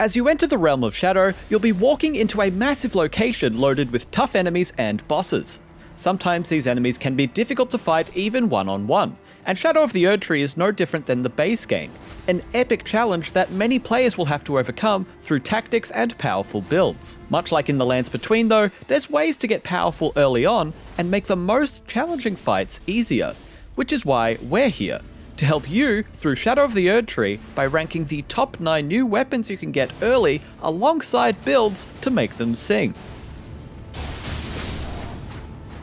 As you enter the realm of Shadow, you'll be walking into a massive location loaded with tough enemies and bosses. Sometimes these enemies can be difficult to fight even one-on-one, and Shadow of the Erdtree is no different than the base game, an epic challenge that many players will have to overcome through tactics and powerful builds. Much like in the Lands Between though, there's ways to get powerful early on and make the most challenging fights easier, which is why we're here, to help you through Shadow of the Erdtree by ranking the top 9 new weapons you can get early alongside builds to make them sing.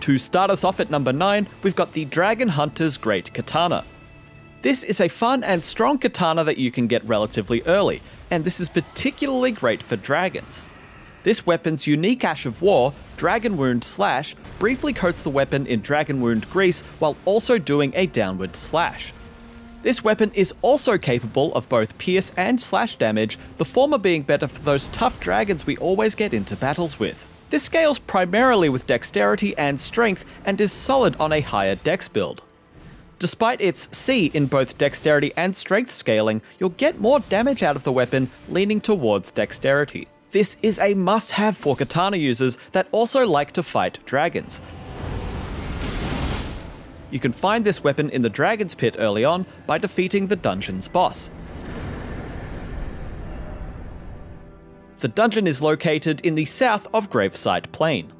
To start us off at number 9, we've got the Dragon Hunter's Great Katana. This is a fun and strong katana that you can get relatively early, and this is particularly great for dragons. This weapon's unique Ash of War, Dragon Wound Slash, briefly coats the weapon in Dragon Wound grease while also doing a downward slash. This weapon is also capable of both pierce and slash damage, the former being better for those tough dragons we always get into battles with. This scales primarily with dexterity and strength and is solid on a higher dex build. Despite its C in both dexterity and strength scaling, you'll get more damage out of the weapon leaning towards dexterity. This is a must-have for katana users that also like to fight dragons. You can find this weapon in the Dragon's Pit early on by defeating the dungeon's boss. The dungeon is located in the south of Gravesite Plain.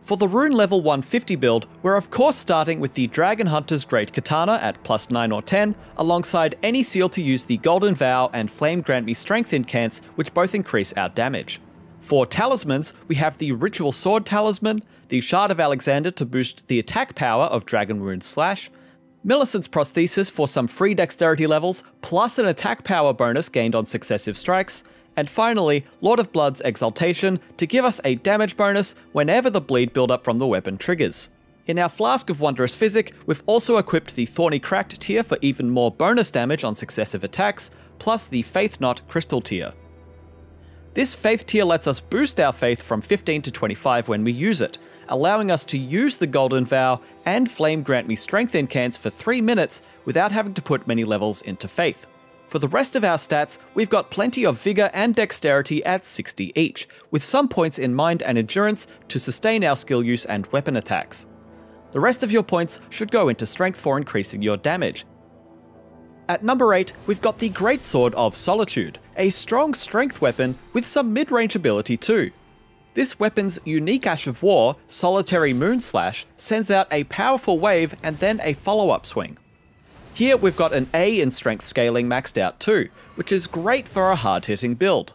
For the rune level 150 build, we're of course starting with the Dragon Hunter's Great Katana at +9 or 10, alongside any seal to use the Golden Vow and Flame Grant Me Strength incants, which both increase our damage. For talismans, we have the Ritual Sword Talisman, the Shard of Alexander to boost the attack power of Dragon Wound Slash, Millicent's Prosthesis for some free dexterity levels, plus an attack power bonus gained on successive strikes, and finally, Lord of Blood's Exaltation to give us a damage bonus whenever the bleed buildup from the weapon triggers. In our Flask of Wondrous Physic, we've also equipped the Thorny Cracked tier for even more bonus damage on successive attacks, plus the Faith Knot Crystal tier. This Faith tier lets us boost our Faith from 15 to 25 when we use it, allowing us to use the Golden Vow and Flame Grant Me Strength incants for 3 minutes without having to put many levels into Faith. For the rest of our stats, we've got plenty of Vigor and Dexterity at 60 each, with some points in Mind and Endurance to sustain our skill use and weapon attacks. The rest of your points should go into Strength for increasing your damage. At number 8, we've got the Greatsword of Solitude, a strong strength weapon with some mid-range ability too. This weapon's unique Ash of War, Solitary Moon Slash, sends out a powerful wave and then a follow-up swing. Here we've got an A in strength scaling maxed out too, which is great for a hard-hitting build.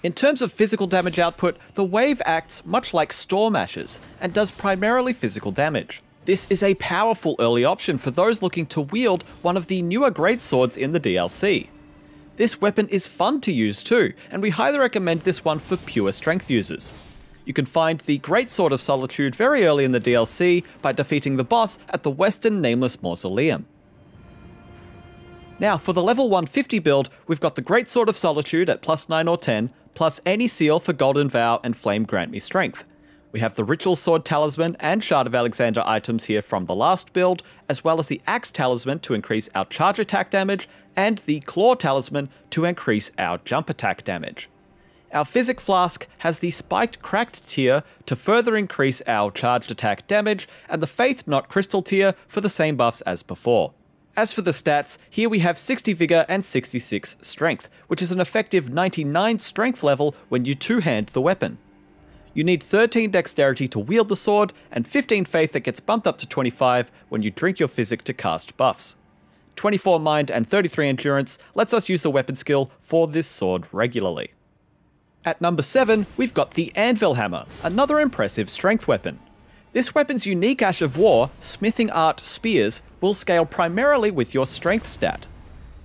In terms of physical damage output, the wave acts much like Storm Ashes, and does primarily physical damage. This is a powerful early option for those looking to wield one of the newer greatswords in the DLC. This weapon is fun to use too, and we highly recommend this one for pure strength users. You can find the Greatsword of Solitude very early in the DLC by defeating the boss at the Western Nameless Mausoleum. Now, for the level 150 build, we've got the Greatsword of Solitude at +9 or 10, plus any seal for Golden Vow and Flame Grant Me Strength. We have the Ritual Sword Talisman and Shard of Alexander items here from the last build, as well as the Axe Talisman to increase our charge attack damage, and the Claw Talisman to increase our jump attack damage. Our Physic Flask has the Spiked Cracked tier to further increase our charged attack damage, and the Faith Knot Crystal tier for the same buffs as before. As for the stats, here we have 60 Vigor and 66 Strength, which is an effective 99 Strength level when you two-hand the weapon. You need 13 Dexterity to wield the sword, and 15 Faith that gets bumped up to 25 when you drink your Physic to cast buffs. 24 Mind and 33 Endurance lets us use the weapon skill for this sword regularly. At number 7, we've got the Anvil Hammer, another impressive strength weapon. This weapon's unique Ash of War, Smithing Art Spears, will scale primarily with your strength stat.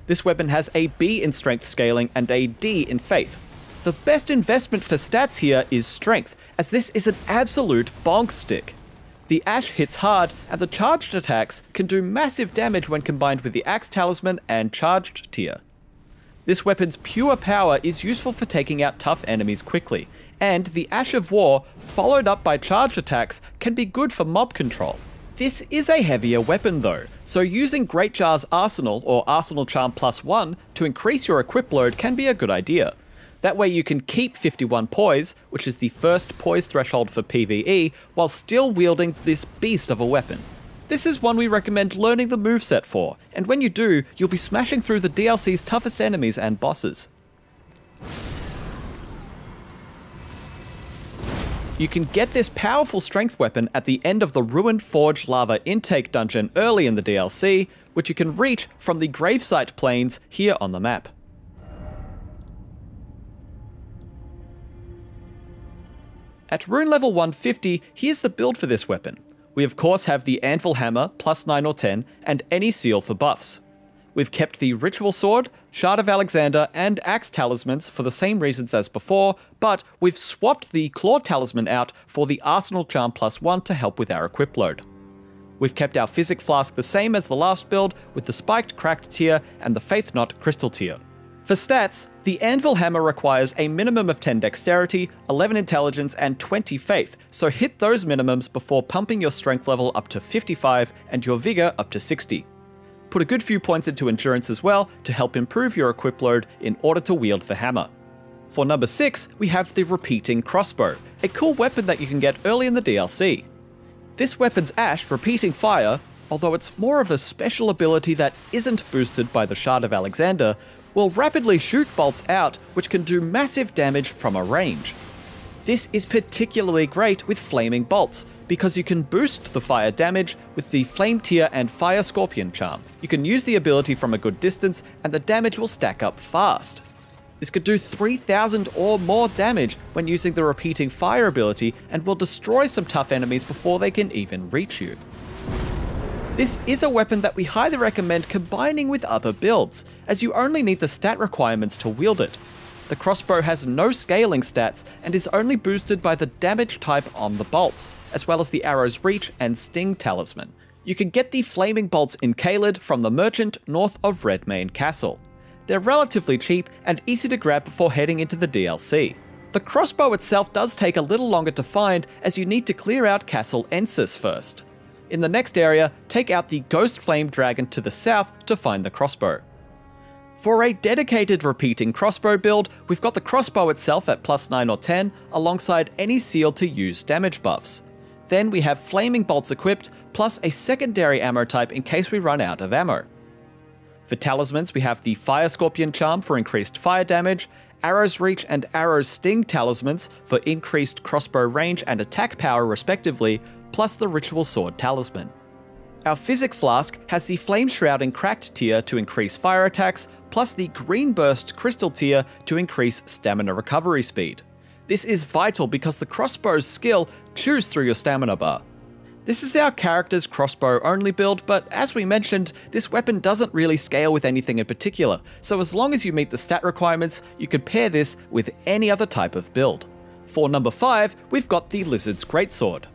This weapon has a B in strength scaling and a D in faith. The best investment for stats here is strength, as this is an absolute bonk stick. The Ash hits hard, and the charged attacks can do massive damage when combined with the Axe Talisman and Charged tier. This weapon's pure power is useful for taking out tough enemies quickly, and the Ash of War, followed up by charged attacks, can be good for mob control. This is a heavier weapon though, so using Greatjar's Arsenal or Arsenal Charm +1 to increase your equip load can be a good idea. That way you can keep 51 poise, which is the first poise threshold for PvE, while still wielding this beast of a weapon. This is one we recommend learning the moveset for, and when you do, you'll be smashing through the DLC's toughest enemies and bosses. You can get this powerful strength weapon at the end of the Ruined Forge Lava Intake dungeon early in the DLC, which you can reach from the Gravesite plains here on the map. At rune level 150, here's the build for this weapon. We of course have the Anvil Hammer, plus 9 or 10, and any seal for buffs. We've kept the Ritual Sword, Shard of Alexander, and Axe Talismans for the same reasons as before, but we've swapped the Claw Talisman out for the Arsenal Charm plus 1 to help with our equip load. We've kept our Physic Flask the same as the last build, with the Spiked Cracked tier and the Faith Knot Crystal tier. For stats, the Anvil Hammer requires a minimum of 10 Dexterity, 11 Intelligence, and 20 Faith, so hit those minimums before pumping your Strength level up to 55 and your Vigor up to 60. Put a good few points into Endurance as well to help improve your equip load in order to wield the hammer. For number 6, we have the Repeating Crossbow, a cool weapon that you can get early in the DLC. This weapon's Ash, Repeating Fire, although it's more of a special ability that isn't boosted by the Shard of Alexander, will rapidly shoot bolts out which can do massive damage from a range. This is particularly great with Flaming Bolts, because you can boost the fire damage with the Flame Tier and Fire Scorpion Charm. You can use the ability from a good distance and the damage will stack up fast. This could do 3000 or more damage when using the Repeating Fire ability and will destroy some tough enemies before they can even reach you. This is a weapon that we highly recommend combining with other builds, as you only need the stat requirements to wield it. The crossbow has no scaling stats and is only boosted by the damage type on the bolts, as well as the arrow's reach and sting talisman. You can get the flaming bolts in Caelid from the merchant north of Redmane Castle. They're relatively cheap and easy to grab before heading into the DLC. The crossbow itself does take a little longer to find, as you need to clear out Castle Ensis first. In the next area, take out the Ghost Flame Dragon to the south to find the crossbow. For a dedicated repeating crossbow build, we've got the crossbow itself at plus 9 or 10, alongside any seal to use damage buffs. Then we have flaming bolts equipped, plus a secondary ammo type in case we run out of ammo. For talismans, we have the Fire Scorpion Charm for increased fire damage, Arrow's Reach and Arrow's Sting talismans for increased crossbow range and attack power respectively, plus the Ritual Sword talisman. Our Physic Flask has the Flame Shrouding Cracked tier to increase fire attacks, plus the Green Burst Crystal tier to increase stamina recovery speed. This is vital because the crossbow's skill chews through your stamina bar. This is our character's crossbow only build, but as we mentioned, this weapon doesn't really scale with anything in particular, so as long as you meet the stat requirements, you could pair this with any other type of build. For number 5, we've got the Lizard's Greatsword.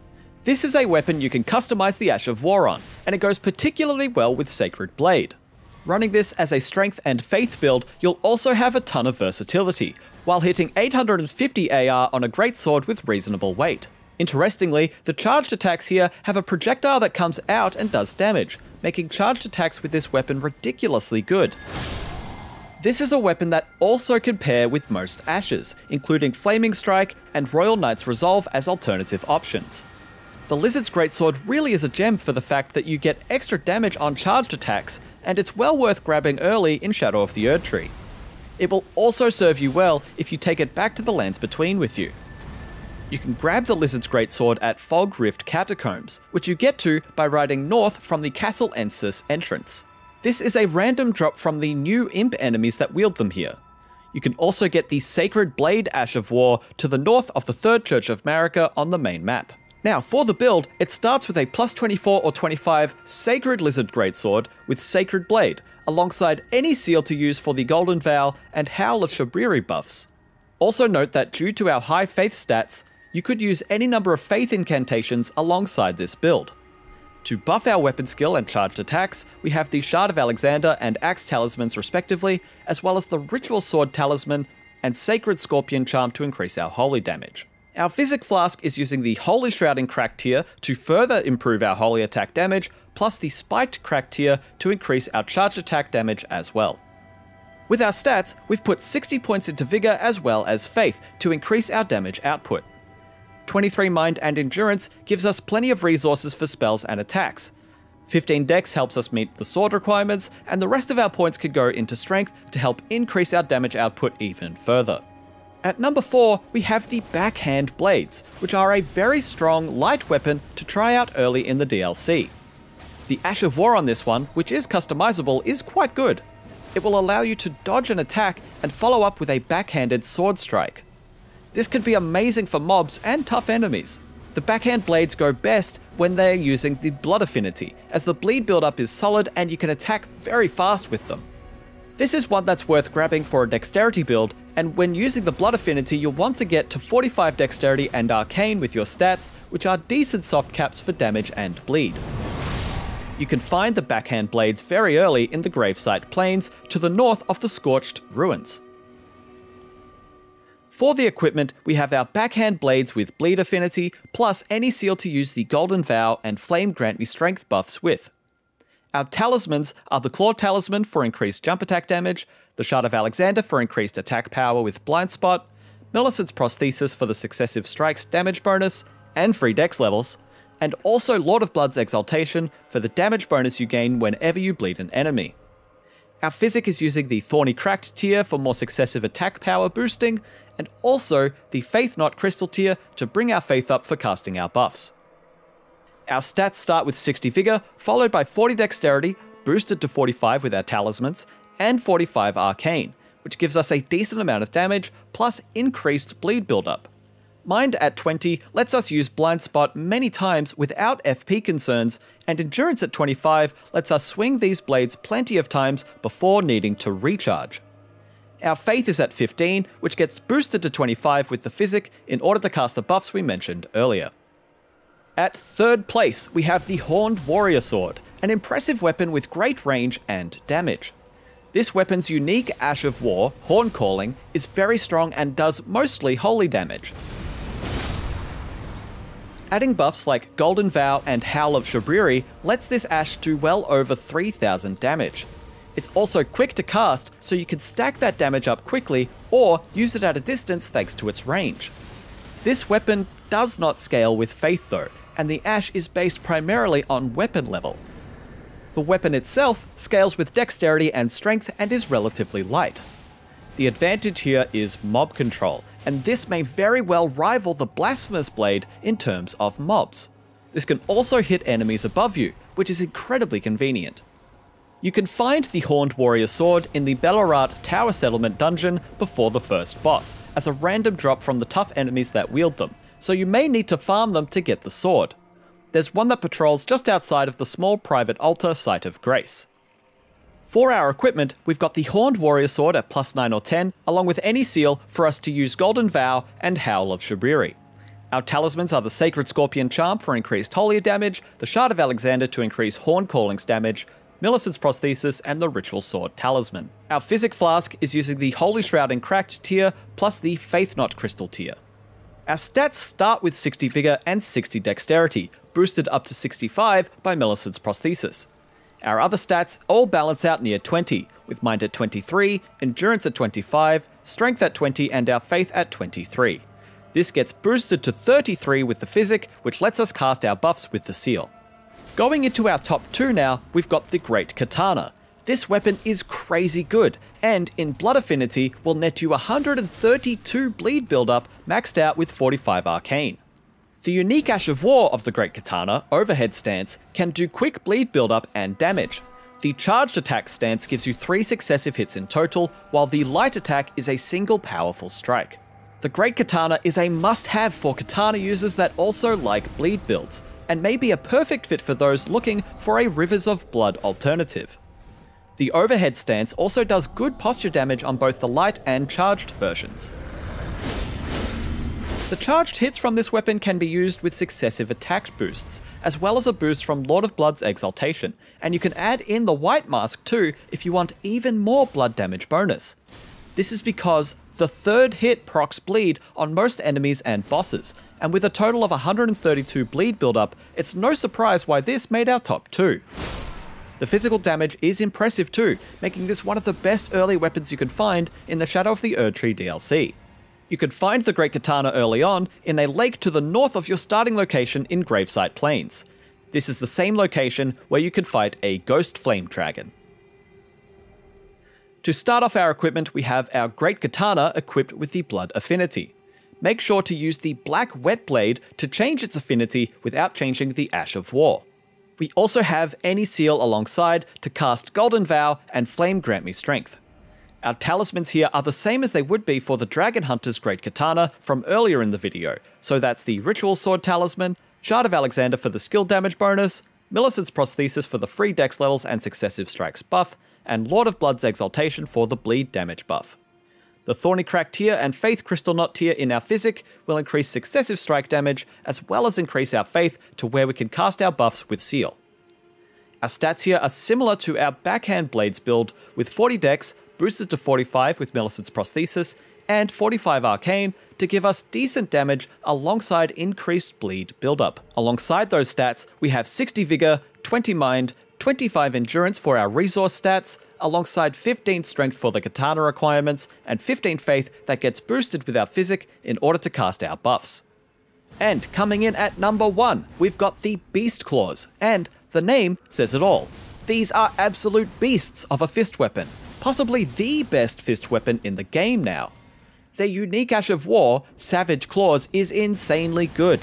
This is a weapon you can customize the Ash of War on, and it goes particularly well with Sacred Blade. Running this as a Strength and Faith build, you'll also have a ton of versatility, while hitting 850 AR on a Greatsword with reasonable weight. Interestingly, the charged attacks here have a projectile that comes out and does damage, making charged attacks with this weapon ridiculously good. This is a weapon that also can pair with most Ashes, including Flaming Strike and Royal Knight's Resolve as alternative options. The Lizard's Greatsword really is a gem for the fact that you get extra damage on charged attacks, and it's well worth grabbing early in Shadow of the Erdtree. It will also serve you well if you take it back to the Lands Between with you. You can grab the Lizard's Greatsword at Fog Rift Catacombs, which you get to by riding north from the Castle Ensis entrance. This is a random drop from the new imp enemies that wield them here. You can also get the Sacred Blade Ash of War to the north of the Third Church of Marika on the main map. Now, for the build, it starts with a plus 24 or 25 Sacred Lizard Greatsword with Sacred Blade, alongside any seal to use for the Golden Vow and Howl of Shabriri buffs. Also note that due to our high faith stats, you could use any number of faith incantations alongside this build. To buff our weapon skill and charged attacks, we have the Shard of Alexander and Axe Talismans respectively, as well as the Ritual Sword Talisman and Sacred Scorpion Charm to increase our holy damage. Our Physic Flask is using the Holy Shrouding Crack tier to further improve our holy attack damage, plus the Spiked Crack tier to increase our charged attack damage as well. With our stats, we've put 60 points into Vigor as well as Faith to increase our damage output. 23 Mind and Endurance gives us plenty of resources for spells and attacks. 15 Dex helps us meet the sword requirements, and the rest of our points could go into Strength to help increase our damage output even further. At number 4, we have the Backhand Blades, which are a very strong light weapon to try out early in the DLC. The Ash of War on this one, which is customizable, is quite good. It will allow you to dodge an attack and follow up with a backhanded sword strike. This can be amazing for mobs and tough enemies. The backhand blades go best when they are using the blood affinity, as the bleed buildup is solid and you can attack very fast with them. This is one that's worth grabbing for a dexterity build, and when using the blood affinity you'll want to get to 45 dexterity and arcane with your stats, which are decent soft caps for damage and bleed. You can find the backhand blades very early in the Gravesite Plains to the north of the Scorched Ruins. For the equipment, we have our backhand blades with bleed affinity, plus any seal to use the Golden Vow and Flame Grant Me Strength buffs with. Our talismans are the Claw Talisman for increased jump attack damage, the Shard of Alexander for increased attack power with Blind Spot, Millicent's Prosthesis for the successive strikes damage bonus and free dex levels, and also Lord of Blood's Exaltation for the damage bonus you gain whenever you bleed an enemy. Our Physic is using the Thorny Cracked tier for more successive attack power boosting, and also the Faith Knot Crystal tier to bring our faith up for casting our buffs. Our stats start with 60 Vigor, followed by 40 Dexterity, boosted to 45 with our talismans, and 45 Arcane, which gives us a decent amount of damage, plus increased bleed buildup. Mind at 20 lets us use Blind Spot many times without FP concerns, and Endurance at 25 lets us swing these blades plenty of times before needing to recharge. Our Faith is at 15, which gets boosted to 25 with the Physic in order to cast the buffs we mentioned earlier. At third place, we have the Horned Warrior Sword, an impressive weapon with great range and damage. This weapon's unique Ash of War, Horn Calling, is very strong and does mostly holy damage. Adding buffs like Golden Vow and Howl of Shabriri lets this Ash do well over 3000 damage. It's also quick to cast, so you can stack that damage up quickly or use it at a distance thanks to its range. This weapon does not scale with Faith though, and the Ash is based primarily on weapon level. The weapon itself scales with Dexterity and Strength and is relatively light. The advantage here is mob control, and this may very well rival the Blasphemous Blade in terms of mobs. This can also hit enemies above you, which is incredibly convenient. You can find the Horned Warrior Sword in the Belorat Tower Settlement dungeon before the first boss, as a random drop from the tough enemies that wield them, so you may need to farm them to get the sword. There's one that patrols just outside of the small private altar Site of Grace. For our equipment, we've got the Horned Warrior Sword at +9 or 10, along with any seal for us to use Golden Vow and Howl of Shabriri. Our talismans are the Sacred Scorpion Charm for increased holy damage, the Shard of Alexander to increase Horn Calling's damage, Millicent's Prosthesis, and the Ritual Sword Talisman. Our Physic Flask is using the Holy Shroud and Cracked tier, plus the Faith Knot Crystal tier. Our stats start with 60 Vigor and 60 Dexterity, boosted up to 65 by Millicent's Prosthesis. Our other stats all balance out near 20, with Mind at 23, Endurance at 25, Strength at 20, and our Faith at 23. This gets boosted to 33 with the Physic, which lets us cast our buffs with the seal. Going into our top 2 now, we've got the Great Katana. This weapon is crazy good, and in Blood Affinity will net you 132 bleed buildup maxed out with 45 Arcane. The unique Ash of War of the Great Katana, Overhead Stance, can do quick bleed buildup and damage. The Charged Attack stance gives you 3 successive hits in total, while the Light Attack is a single powerful strike. The Great Katana is a must-have for katana users that also like bleed builds, and may be a perfect fit for those looking for a Rivers of Blood alternative. The Overhead Stance also does good posture damage on both the light and charged versions. The charged hits from this weapon can be used with successive attack boosts, as well as a boost from Lord of Blood's Exaltation, and you can add in the White Mask too if you want even more blood damage bonus. This is because the third hit procs bleed on most enemies and bosses, and with a total of 132 bleed buildup, it's no surprise why this made our top 2. The physical damage is impressive too, making this one of the best early weapons you can find in the Shadow of the Erdtree DLC. You could find the Great Katana early on in a lake to the north of your starting location in Gravesite Plains. This is the same location where you could fight a Ghost Flame Dragon. To start off our equipment, we have our Great Katana equipped with the Blood Affinity. Make sure to use the Black Wet Blade to change its affinity without changing the Ash of War. We also have any seal alongside to cast Golden Vow and Flame Grant Me Strength. Our talismans here are the same as they would be for the Dragon Hunter's Great Katana from earlier in the video, so that's the Ritual Sword Talisman, Shard of Alexander for the skill damage bonus, Millicent's Prosthesis for the free dex levels and successive strikes buff, and Lord of Blood's Exaltation for the bleed damage buff. The Thorny Crack tier and Faith Crystal Knot tier in our Physic will increase successive strike damage, as well as increase our Faith to where we can cast our buffs with Seal. Our stats here are similar to our Backhand Blades build, with 40 dex, boosted to 45 with Millicent's Prosthesis, and 45 Arcane to give us decent damage alongside increased bleed buildup. Alongside those stats, we have 60 Vigor, 20 Mind, 25 Endurance for our resource stats, alongside 15 Strength for the Katana requirements, and 15 Faith that gets boosted with our Physic in order to cast our buffs. And coming in at number 1, we've got the Beast Claws, and the name says it all. These are absolute beasts of a fist weapon, possibly the best fist weapon in the game now. Their unique Ash of War, Savage Claws, is insanely good.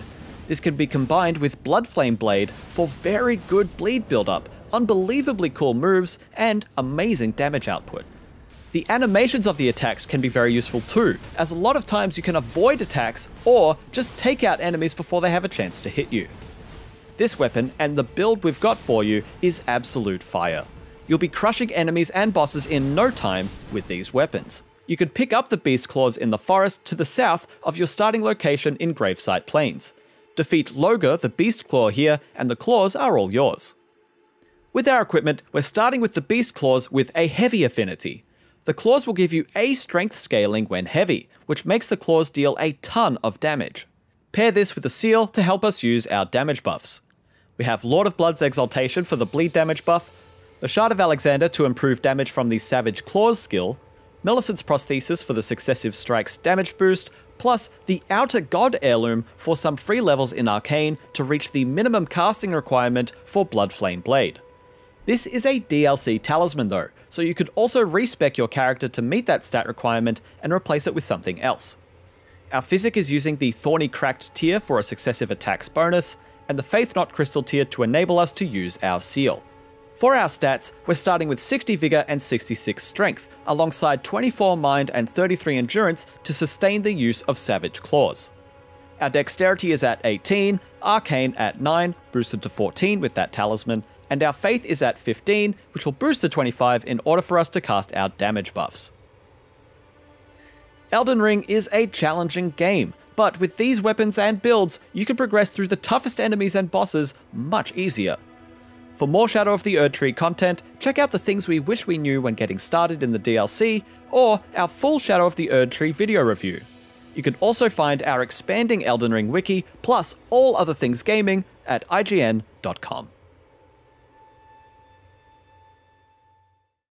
This can be combined with Bloodflame Blade for very good bleed buildup, unbelievably cool moves, and amazing damage output. The animations of the attacks can be very useful too, as a lot of times you can avoid attacks or just take out enemies before they have a chance to hit you. This weapon, and the build we've got for you, is absolute fire. You'll be crushing enemies and bosses in no time with these weapons. You could pick up the Beast Claws in the forest to the south of your starting location in Gravesite Plains. Defeat Loga the Beast Claw here, and the claws are all yours. With our equipment, we're starting with the Beast Claws with a heavy affinity. The claws will give you a strength scaling when heavy, which makes the claws deal a ton of damage. Pair this with a seal to help us use our damage buffs. We have Lord of Blood's Exaltation for the bleed damage buff, the Shard of Alexander to improve damage from the Savage Claws skill, Millicent's Prosthesis for the successive strikes damage boost, plus the Outer God Heirloom for some free levels in Arcane to reach the minimum casting requirement for Bloodflame Blade. This is a DLC talisman though, so you could also respec your character to meet that stat requirement and replace it with something else. Our Physic is using the Thorny Cracked tier for a successive attacks bonus, and the Faith Knot Crystal tier to enable us to use our Seal. For our stats, we're starting with 60 Vigor and 66 Strength, alongside 24 Mind and 33 Endurance to sustain the use of Savage Claws. Our Dexterity is at 18, Arcane at 9, boosted to 14 with that talisman, and our Faith is at 15, which will boost to 25 in order for us to cast our damage buffs. Elden Ring is a challenging game, but with these weapons and builds, you can progress through the toughest enemies and bosses much easier. For more Shadow of the Erdtree content, check out the things we wish we knew when getting started in the DLC, or our full Shadow of the Erdtree video review. You can also find our expanding Elden Ring wiki, plus all other things gaming, at IGN.com.